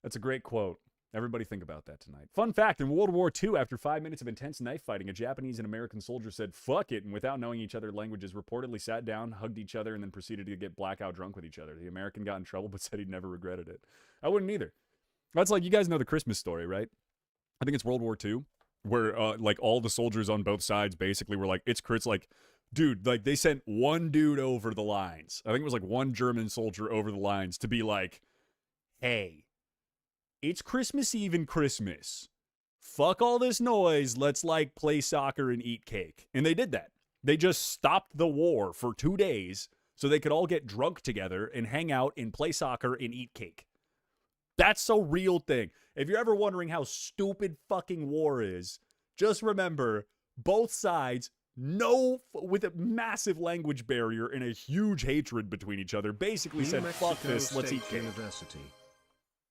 That's a great quote. Everybody think about that tonight. Fun fact, in World War II, after 5 minutes of intense knife fighting, a Japanese and American soldier said, fuck it, and without knowing each other's languages, reportedly sat down, hugged each other, and then proceeded to get blackout drunk with each other. The American got in trouble, but said he'd never regretted it. I wouldn't either. That's like, you guys know the Christmas story, right? I think it's World War II, where, like, all the soldiers on both sides basically were like, it's like, dude, like, they sent one dude over the lines. I think it was, like, one German soldier over the lines to be like, hey, it's Christmas Eve and Christmas. Fuck all this noise. Let's like play soccer and eat cake. And they did that. They just stopped the war for 2 days so they could all get drunk together and hang out and play soccer and eat cake. That's a real thing. If you're ever wondering how stupid fucking war is, just remember both sides, with a massive language barrier and a huge hatred between each other, basically said, fuck this, let's eat cake. University.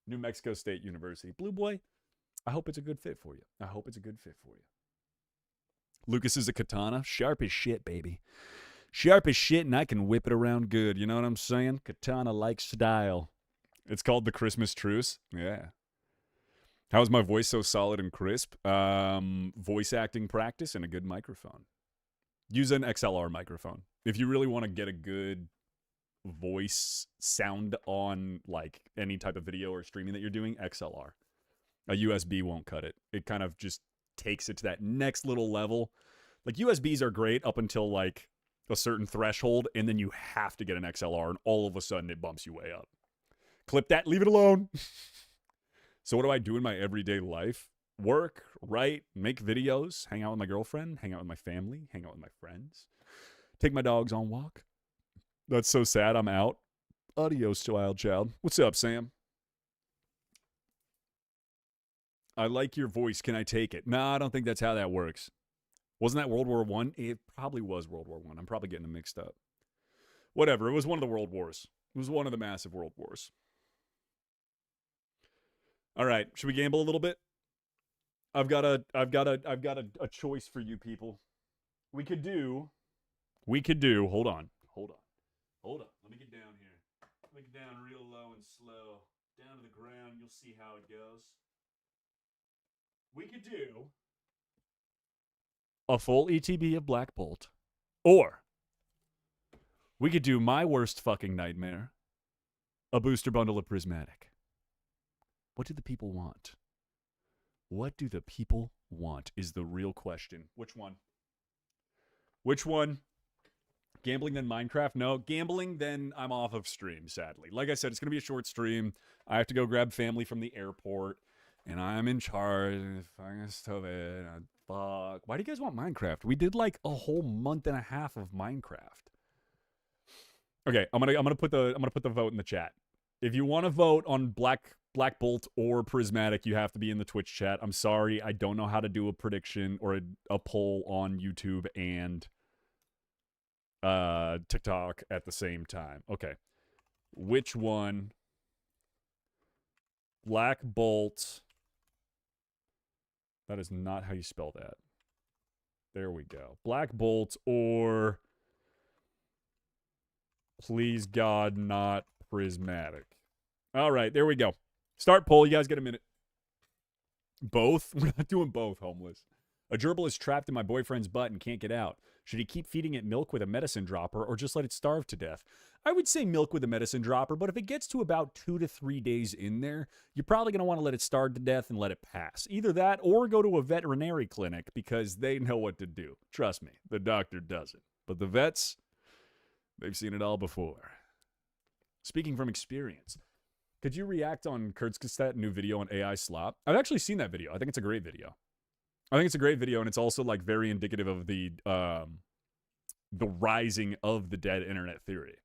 New Mexico State University. Blue Boy, I hope it's a good fit for you. I hope it's a good fit for you. Lucas is a katana. Sharp as shit, baby. Sharp as shit, and I can whip it around good. You know what I'm saying? Katana-like style. It's called the Christmas Truce. Yeah. How is my voice so solid and crisp? Voice acting practice and a good microphone. Use an XLR microphone. If you really want to get a good voice sound on like any type of video or streaming that you're doing, XLR. A USB won't cut it. It kind of just takes it to that next little level. Like USBs are great up until like a certain threshold, and then you have to get an XLR, and all of a sudden it bumps you way up. Clip that, leave it alone. So what do I do in my everyday life? Work, write, make videos, hang out with my girlfriend, hang out with my family, hang out with my friends, take my dogs on walk. That's so sad. I'm out. Adios, wild child. What's up, Sam? I like your voice. Can I take it? No, I don't think that's how that works. Wasn't that World War I? It probably was World War I. I'm probably getting them mixed up. Whatever. It was one of the world wars. It was one of the massive world wars. All right. Should we gamble a little bit? I've got a choice for you people. We could do. Hold on. Hold up. Let me get down here. Let me get down real low and slow. Down to the ground. You'll see how it goes. We could do a full ETB of Black Bolt. Or we could do my worst fucking nightmare, a booster bundle of Prismatic. What do the people want? What do the people want is the real question. Which one? Which one? Gambling, then Minecraft? No. Gambling, then I'm off of stream, sadly. Like I said, it's going to be a short stream. I have to go grab family from the airport, and I'm in charge. Fucking stupid. Fuck. Why do you guys want Minecraft? We did like a whole month and a half of Minecraft. Okay, I'm gonna put the vote in the chat. If you want to vote on Black Bolt or Prismatic, you have to be in the Twitch chat. I'm sorry, I don't know how to do a prediction or a poll on YouTube and TikTok at the same time. Okay. Which one? Black Bolt. That is not how you spell that. There we go. Black Bolt or please God not Prismatic. All right, there we go. Start poll. You guys get a minute. Both? We're not doing both, homeless. A gerbil is trapped in my boyfriend's butt and can't get out. Should he keep feeding it milk with a medicine dropper or just let it starve to death? I would say milk with a medicine dropper, but if it gets to about 2 to 3 days in there, you're probably going to want to let it starve to death and let it pass. Either that or go to a veterinary clinic because they know what to do. Trust me, the doctor doesn't. But the vets, they've seen it all before. Speaking from experience, could you react on Kurzgesagt new video on AI slop? I've actually seen that video. I think it's a great video. I think it's a great video, and it's also like very indicative of the rising of the dead internet theory,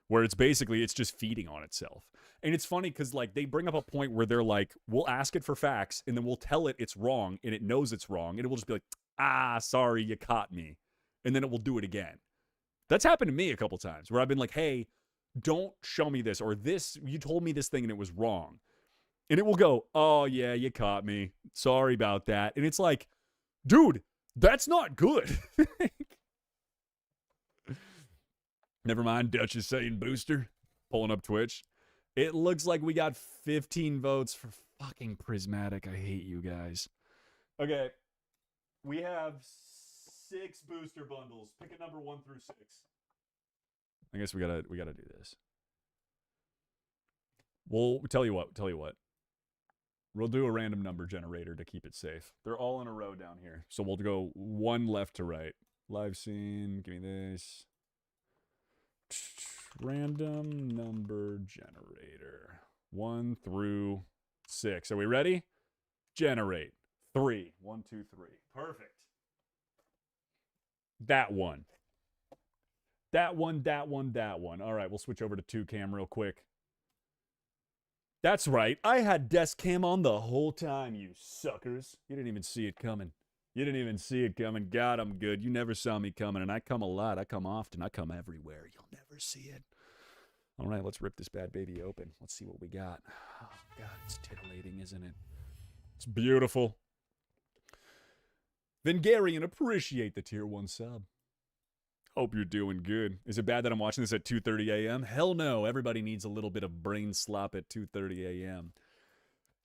where it's just feeding on itself. And it's funny because like they bring up a point where they're like, we'll ask it for facts, and then we'll tell it it's wrong, and it knows it's wrong, and it will just be like, Ah, sorry, you caught me. And then it will do it again. That's happened to me a couple times where I've been like, hey, don't show me this, or this, you told me this thing and it was wrong. And it will go, oh, yeah, you caught me. Sorry about that. And it's like, dude, that's not good. Never mind, Dutch is saying booster. Pulling up Twitch. It looks like we got 15 votes for fucking Prismatic. I hate you guys. Okay. We have 6 booster bundles. Pick a number 1 through 6. I guess we gotta do this. We'll tell you what. We'll do a random number generator to keep it safe. They're all in a row down here. So we'll go 1 left to right. Live scene. Give me this. Random number generator. 1 through 6. Are we ready? Generate. 3. 1, 2, 3. Perfect. That one. That one. All right, we'll switch over to 2 cam real quick. That's right. I had desk cam on the whole time, you suckers. You didn't even see it coming. God, I'm good. You never saw me coming, and I come a lot. I come often. I come everywhere. You'll never see it. All right, let's rip this bad baby open. Let's see what we got. Oh, God, it's titillating, isn't it? It's beautiful. Vengarian, appreciate the tier 1 sub. Hope you're doing good. Is it bad that I'm watching this at 2:30 a.m.? Hell no. Everybody needs a little bit of brain slop at 2:30 a.m.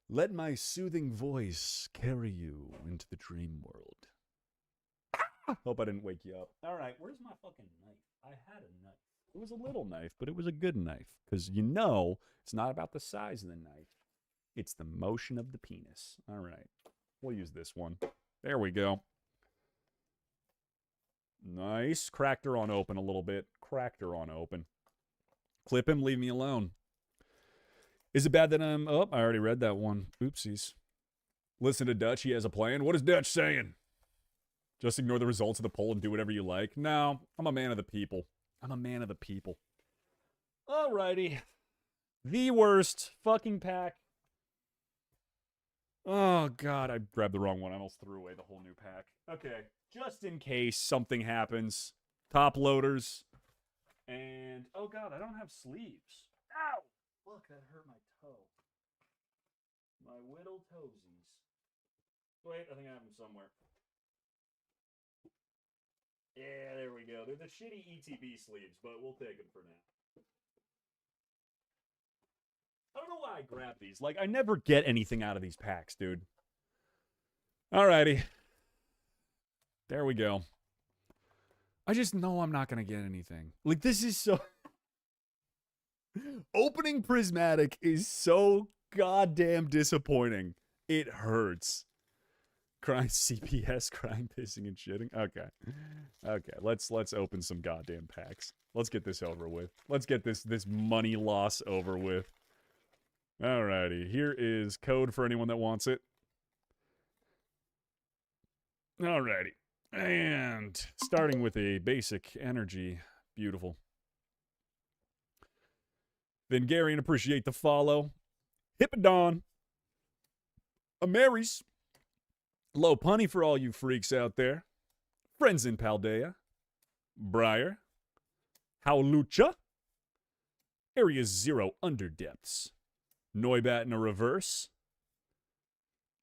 Let my soothing voice carry you into the dream world. Hope I didn't wake you up. All right, where's my fucking knife? I had a knife. It was a little knife, but it was a good knife. Because you know, it's not about the size of the knife. It's the motion of the penis. All right, we'll use this one. There we go. Nice. Cracked her on open a little bit. Clip him, leave me alone. Is it bad that I'm... Oh, I already read that one. Oopsies. Listen to Dutch. He has a plan. What is Dutch saying? Just ignore the results of the poll and do whatever you like. No, I'm a man of the people. Alrighty. The worst fucking pack. Oh, God. I grabbed the wrong one. I almost threw away the whole new pack. Okay. Just in case something happens. Top loaders. And, oh, God, I don't have sleeves. Ow! Look, that hurt my toe. My whittle toesies. Wait, I think I have them somewhere. Yeah, there we go. They're the shitty ETB sleeves, but we'll take them for now. I don't know why I grabbed these. Like, I never get anything out of these packs, dude. Alrighty. There we go. I just know I'm not going to get anything. Like, this is so... Opening Prismatic is so goddamn disappointing. It hurts. Crying CPS, crying, pissing, and shitting. Okay, let's open some goddamn packs. Let's get this over with. Let's get this money loss over with. Alrighty, here is code for anyone that wants it. Alrighty. And starting with a basic energy. Beautiful. Vengarian, appreciate the follow. Hippodon. Amaris. Low punny for all you freaks out there. Friends in Paldea. Briar. Howlucha. Area 0 Underdepths. Noibat in a reverse.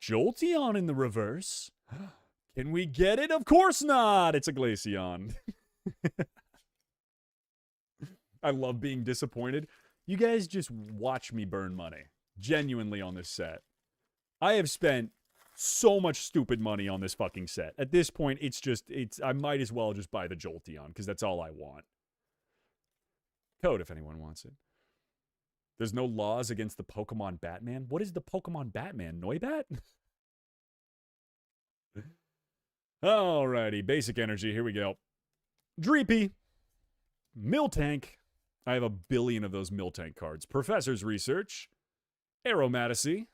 Jolteon in the reverse. Can we get it? Of course not! It's a Glaceon. I love being disappointed. You guys just watch me burn money. Genuinely on this set. I have spent so much stupid money on this fucking set. At this point, I might as well just buy the Jolteon, because that's all I want. Code if anyone wants it. There's no laws against the Pokemon Batman? What is the Pokemon Batman? Noibat? Alrighty, basic energy, here we go. Dreepy. Miltank. I have a billion of those Miltank cards. Professor's Research. Aromatisy.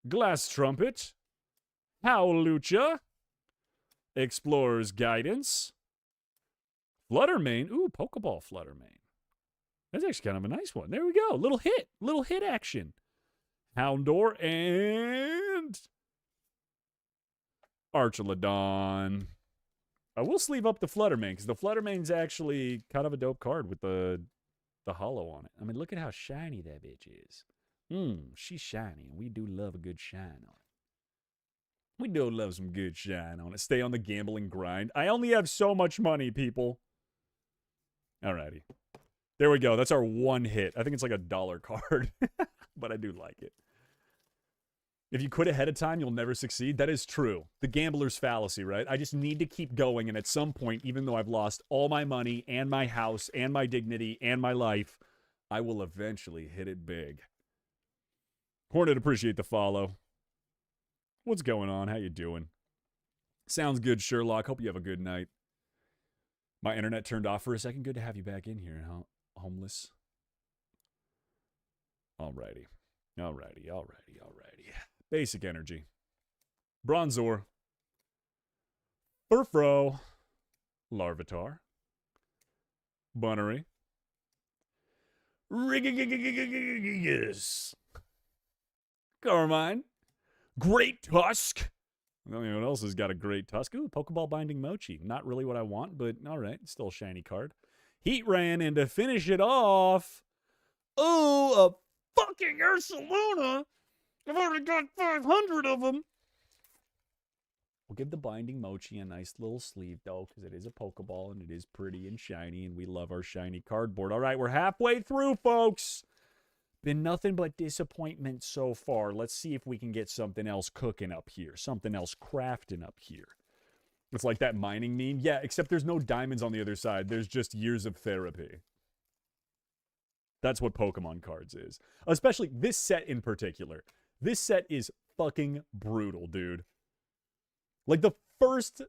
Glass Trumpet. Howlucha. Explorer's Guidance. Fluttermane. Ooh, Pokeball Fluttermane. That's actually kind of a nice one. There we go. Little hit action. Houndour and Archelodon. I will sleeve up the Fluttermane, because the Fluttermane's actually kind of a dope card with the hollow on it. I mean, look at how shiny that bitch is. She's shiny, and we do love a good shine on it. We do love some good shine on it. Stay on the gambling grind. I only have so much money, people. Alrighty. There we go. That's our one hit. I think it's like $1 card, but I do like it. If you quit ahead of time, you'll never succeed. That is true. The gambler's fallacy, right? I just need to keep going, and at some point, even though I've lost all my money and my house and my dignity and my life, I will eventually hit it big. Hornet, appreciate the follow. What's going on? How you doing? Sounds good, Sherlock. Hope you have a good night. My internet turned off for a second. Good to have you back in here, homeless. Alrighty. Basic energy. Bronzor. Furfro. Larvitar. Bunnery. Yes. Carmine. Great Tusk. I don't know what else has got a great Tusk. Ooh, Pokeball Binding Mochi. Not really what I want, but alright. Still a shiny card. Heatran, and to finish it off, oh, a fucking Ursaluna. I've already got 500 of them. We'll give the Binding Mochi a nice little sleeve, though, because it is a Pokeball, and it is pretty and shiny, and we love our shiny cardboard. All right, we're halfway through, folks. Been nothing but disappointment so far. Let's see if we can get something else cooking up here, something else crafting up here. It's like that mining meme. Yeah, except there's no diamonds on the other side. There's just years of therapy. That's what Pokemon cards is. Especially this set in particular. This set is fucking brutal, dude. Like the first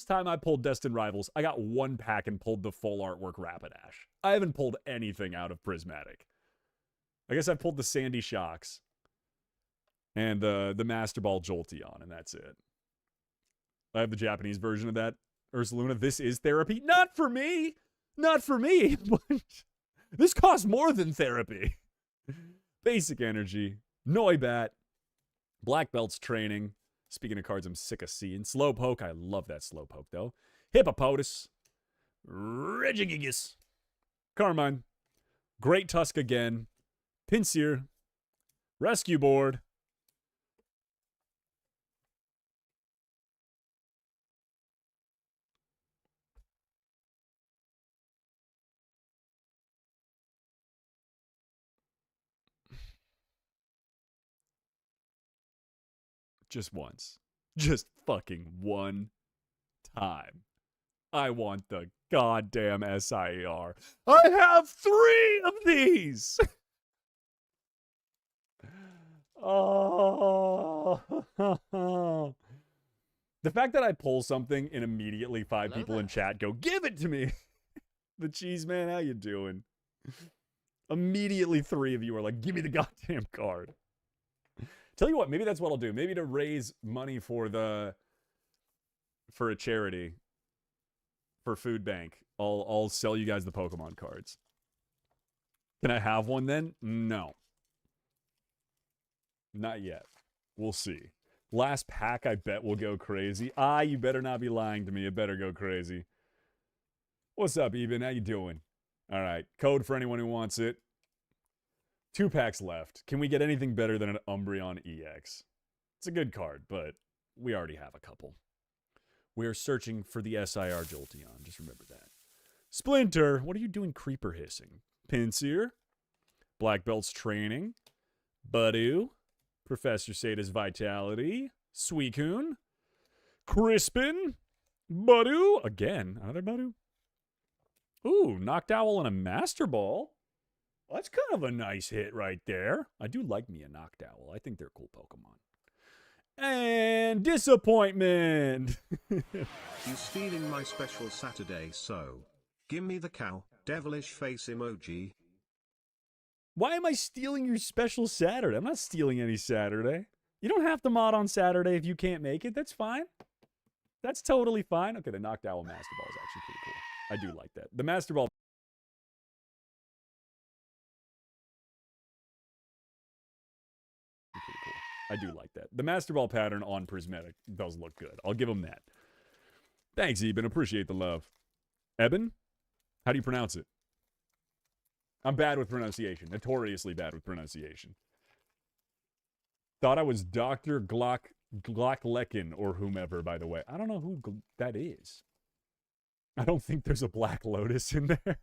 time I pulled Destined Rivals, I got one pack and pulled the full artwork Rapidash. I haven't pulled anything out of Prismatic. I guess I pulled the Sandy Shocks and the Master Ball Jolteon, and that's it. I have the Japanese version of that Ursaluna. This is therapy. Not for me. Not for me. This costs more than therapy. Basic energy. Noibat. Black Belt's training. Speaking of cards I'm sick of seeing. Slowpoke. I love that Slowpoke, though. Hippopotas. Regigigas. Carmine. Great Tusk again. Pinsir. Rescue Board. Just once. Just fucking one time. I want the goddamn SIR. I have 3 of these! Oh. The fact that I pull something and immediately 5 people in chat go, give it to me! The Cheese Man, how you doing? Immediately 3 of you are like, give me the goddamn card. Tell you what, maybe that's what I'll do. Maybe to raise money for a charity, for Food Bank, I'll sell you guys the Pokemon cards. Can I have one then? No. Not yet. We'll see. Last pack, I bet will go crazy. You better not be lying to me. It better go crazy. What's up, Eben? How you doing? All right. Code for anyone who wants it. 2 packs left. Can we get anything better than an Umbreon EX? It's a good card, but we already have a couple. We are searching for the SIR Jolteon. Just remember that. Splinter, what are you doing creeper hissing? Pinsir. Black Belt's training. Budu. Professor Sada's Vitality. Suicune. Crispin. Budu. Again, another Budu. Ooh, Noctowl and a Master Ball. Well, that's kind of a nice hit right there. I do like me a Noctowl. I think they're cool Pokemon. And disappointment. You stealing my special Saturday, so give me the cow, devilish face emoji. Why am I stealing your special Saturday? I'm not stealing any Saturday. You don't have to mod on Saturday if you can't make it. That's fine. That's totally fine. Okay, the Noctowl Master Ball is actually pretty cool. I do like that. The Master Ball. Pretty cool. I do like that. The Master Ball pattern on Prismatic does look good. I'll give him that. Thanks, Eben. Appreciate the love. Eben? How do you pronounce it? I'm bad with pronunciation. Notoriously bad with pronunciation. Thought I was Dr. Glocklecken or whomever, by the way. I don't know who that is. I don't think there's a Black Lotus in there.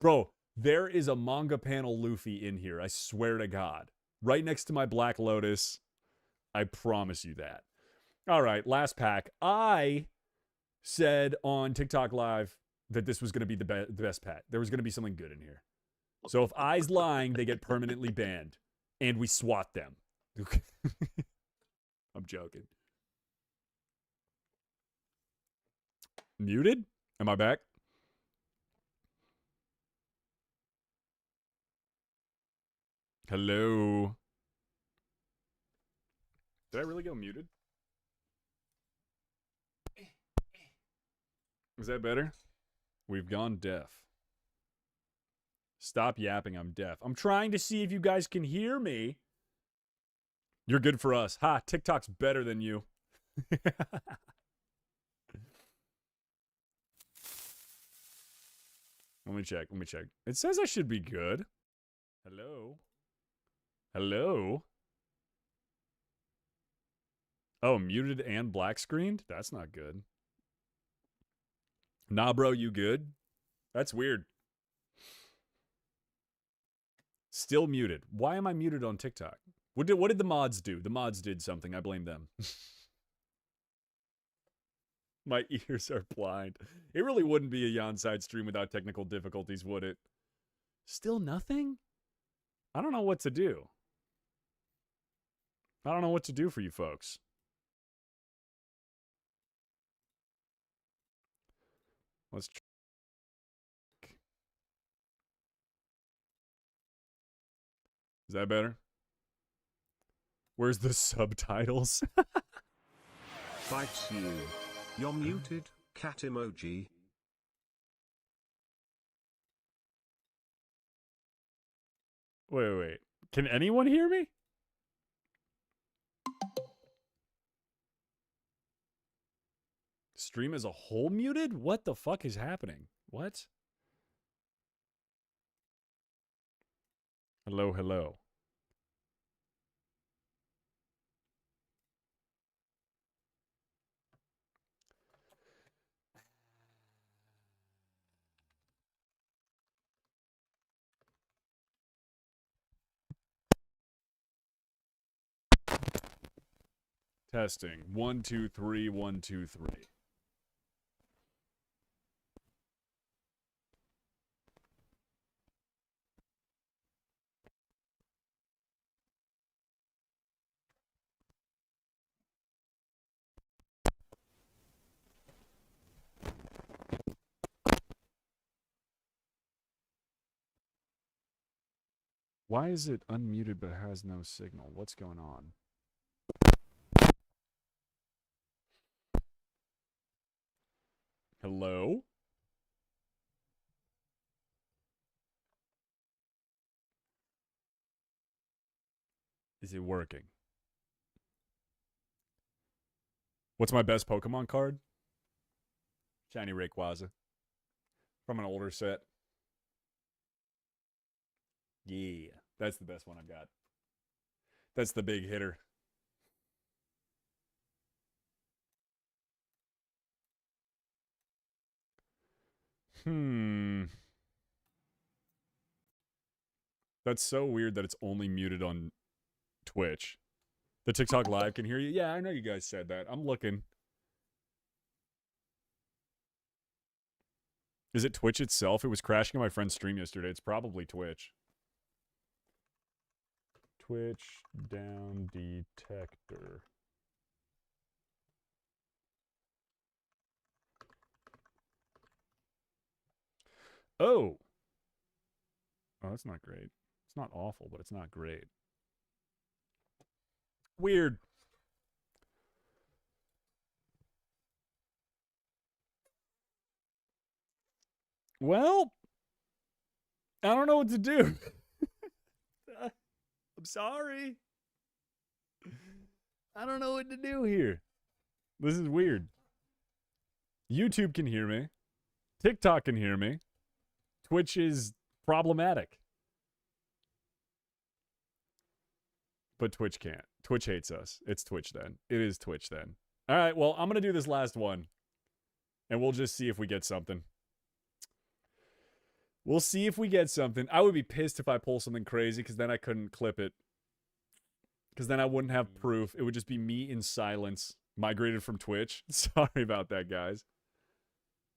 Bro, there is a manga panel Luffy in here. I swear to God. Right next to my Black Lotus. I promise you that. All right, last pack. I said on TikTok Live that this was going to be the best pack. There was going to be something good in here. So if I's lying, they get permanently banned. And we swat them. I'm joking. Muted? Am I back? Hello? Did I really go muted? Is that better? We've gone deaf. Stop yapping, I'm deaf. I'm trying to see if you guys can hear me. You're good for us. Ha, TikTok's better than you. Let me check. It says I should be good. Hello? Hello? Oh, muted and black screened? That's not good. Nah, bro, you good? That's weird. Still muted. Why am I muted on TikTok? What did the mods do? The mods did something. I blame them. My ears are blind. It really wouldn't be a Yonside stream without technical difficulties, would it? Still nothing? I don't know what to do. I don't know what to do for you folks. Let's check. Is that better? Where's the subtitles? Fights you. You're muted, cat emoji. Wait. Can anyone hear me? Stream as a whole muted? What the fuck is happening? What? Hello. Testing. 1, 2, 3, 1, 2, 3. Why is it unmuted but has no signal? What's going on? Hello? Is it working? What's my best Pokemon card? Shiny Rayquaza. From an older set. Yeah, that's the best one I've got. That's the big hitter. That's so weird that it's only muted on Twitch. The TikTok Live can hear you. Yeah, I know you guys said that. I'm looking. Is it Twitch itself? It was crashing on my friend's stream yesterday. It's probably Twitch. Twitch down detector. Oh, that's not great. It's not awful, but it's not great. Weird. Well, I don't know what to do. I'm sorry. I don't know what to do here. This is weird. YouTube can hear me. TikTok can hear me. Twitch is problematic. But Twitch can't. Twitch hates us. It's Twitch then. It is Twitch then. All right, well, I'm going to do this last one. And we'll just see if we get something. We'll see if we get something. I would be pissed if I pull something crazy because then I couldn't clip it. Because then I wouldn't have proof. It would just be me in silence. Migrated from Twitch. Sorry about that, guys.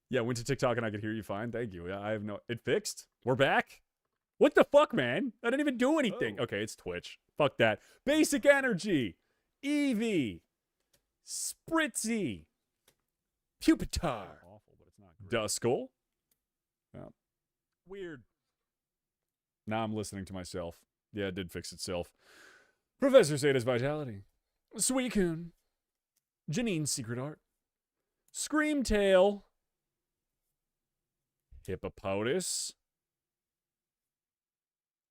Yeah, went to TikTok and I could hear you fine. Thank you. Yeah, I have no... It fixed? We're back? What the fuck, man? I didn't even do anything. Okay, it's Twitch. Fuck that. Basic Energy. Eevee. Spritzy. Pupitar. Awful, but it's not great. Duskull. Yeah. Weird. Now I'm listening to myself. Yeah, it did fix itself. Professor Zeta's Vitality. Suicune. Janine's Secret Art. Screamtail. Hippopotas.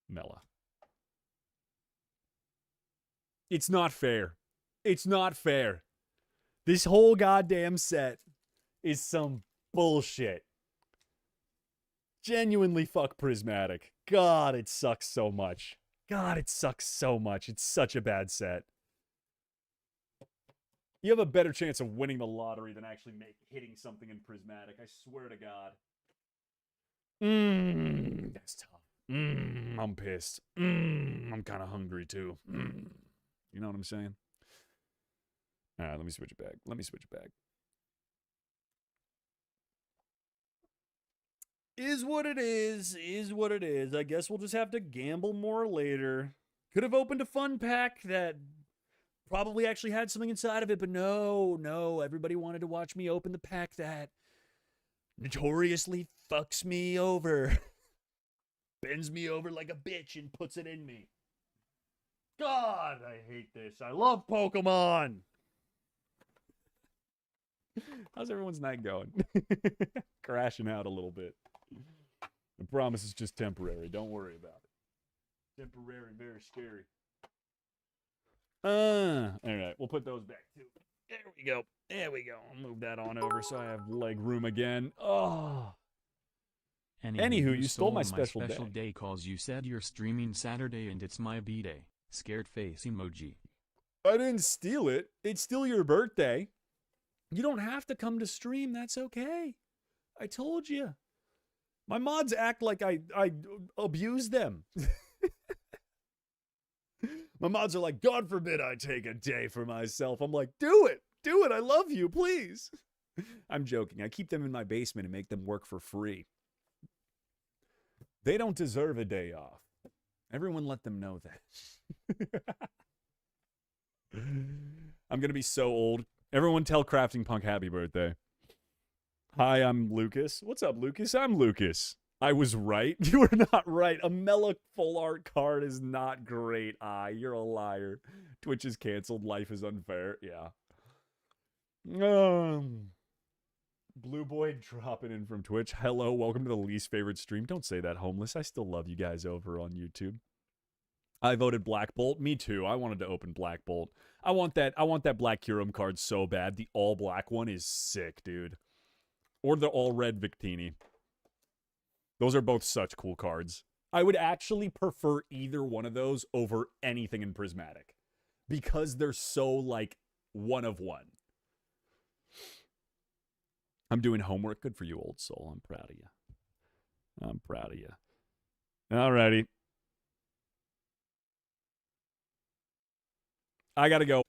Mela. It's not fair. It's not fair. This whole goddamn set is some bullshit. Genuinely fuck Prismatic. God, it sucks so much. God, it sucks so much. It's such a bad set. You have a better chance of winning the lottery than actually hitting something in Prismatic. I swear to God. That's tough. I'm pissed. I'm kind of hungry too. You know what I'm saying? All right, let me switch it back. Is what it is. Is what it is. I guess we'll just have to gamble more later. Could have opened a fun pack that probably actually had something inside of it, but no. Everybody wanted to watch me open the pack that notoriously fucks me over. Bends me over like a bitch and puts it in me. God, I hate this. I love Pokemon. How's everyone's night going? Crashing out a little bit. I promise it's just temporary. Don't worry about it. Temporary, very scary. All right, we'll put those back too. There we go. I'll move that on over so I have leg room again. Oh. Anywho, you stole my special day cause you said you're streaming Saturday and it's my B-day. Scared face emoji. I didn't steal it. It's still your birthday. You don't have to come to stream. That's okay. I told you. My mods act like I abuse them. My mods are like, God forbid I take a day for myself. I'm like, do it. Do it. I love you. Please. I'm joking. I keep them in my basement and make them work for free. They don't deserve a day off. Everyone let them know that. I'm going to be so old. Everyone tell Crafting Punk happy birthday. Hi, I'm Lucas. What's up, Lucas? I'm Lucas. I was right. You were not right. A Mela full art card is not great. You're a liar. Twitch is canceled. Life is unfair. Yeah. Blue Boy dropping in from Twitch. Hello, welcome to the least favorite stream. Don't say that, homeless. I still love you guys over on YouTube. I voted Black Bolt. Me too. I wanted to open Black Bolt. I want that Black Kyurem card so bad. The all black one is sick, dude. Or the all red Victini. Those are both such cool cards. I would actually prefer either one of those over anything in Prismatic. Because they're so, like, one of one. I'm doing homework. Good for you, old soul. I'm proud of you. I'm proud of you. Alrighty. I gotta go.